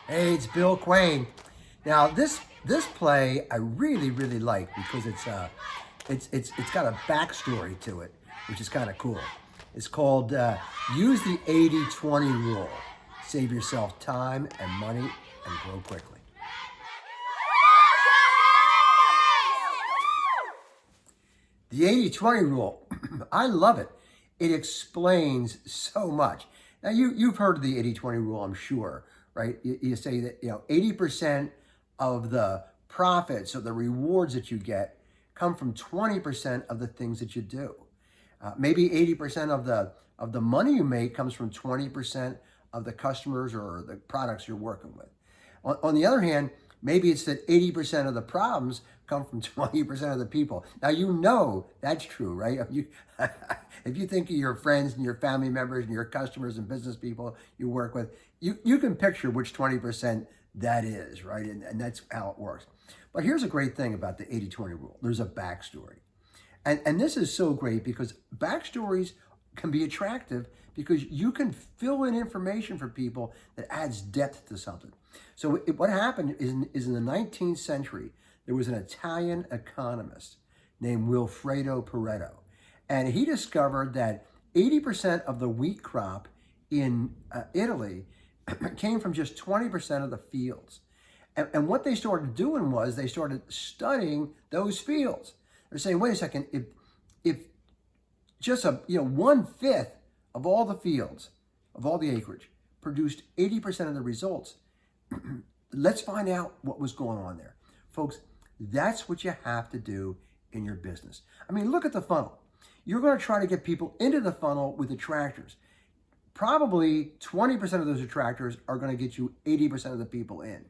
Hey, it's Bill Quain. Now this play I really like because it's got a backstory to it, which is kind of cool. It's called Use the 80-20 Rule. Save yourself time and money and grow quickly. The 80-20 rule, I love it. It explains so much. Now, you've heard of the 80-20 rule, I'm sure, right? You say that, 80% of the profits or the rewards that you get come from 20% of the things that you do. Maybe 80% of the money you make comes from 20% of the customers or the products you're working with. On the other hand, maybe it's that 80% of the problems come from 20% of the people. Now, that's true, right? If you think of your friends and your family members and your customers and business people you work with, you can picture which 20% that is, right? And that's how it works. But here's a great thing about the 80-20 rule. There's a backstory. And this is so great because backstories can be attractive because you can fill in information for people that adds depth to something. So what happened is in the 19th century, there was an Italian economist named Wilfredo Pareto. And he discovered that 80% of the wheat crop in Italy came from just 20% of the fields. And what they started doing was they started studying those fields. They're saying, wait a second, if just 1/5 of all the fields, of all the acreage, produced 80% of the results, let's find out what was going on there. Folks, that's what you have to do in your business. I mean, look at the funnel. You're going to try to get people into the funnel with attractors. Probably 20% of those attractors are going to get you 80% of the people in.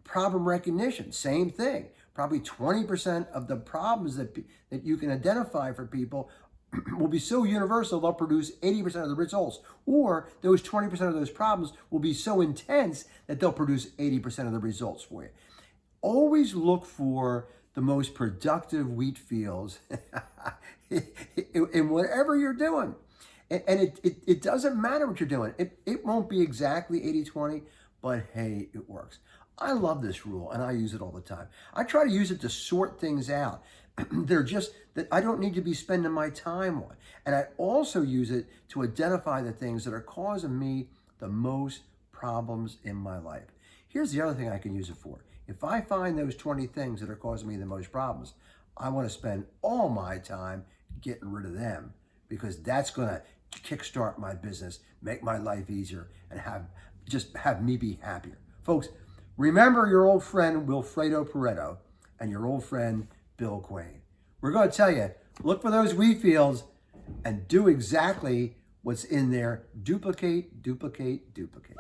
Problem recognition, same thing. Probably 20% of the problems that you can identify for people will be so universal they'll produce 80% of the results. Or those 20% of those problems will be so intense that they'll produce 80% of the results for you. Always look for the most productive wheat fields in whatever you're doing. And it doesn't matter what you're doing. It won't be exactly 80-20, but hey, it works. I love this rule and I use it all the time. I try to use it to sort things out. They're just that I don't need to be spending my time on. And I also use it to identify the things that are causing me the most problems in my life. Here's the other thing I can use it for. If I find those 20 things that are causing me the most problems, I want to spend all my time getting rid of them because that's going to kickstart my business, make my life easier, and have me be happier. Folks, remember your old friend Wilfredo Pareto and your old friend Bill Quain. We're going to tell you, look for those wheat fields and do exactly what's in there. Duplicate, duplicate, duplicate.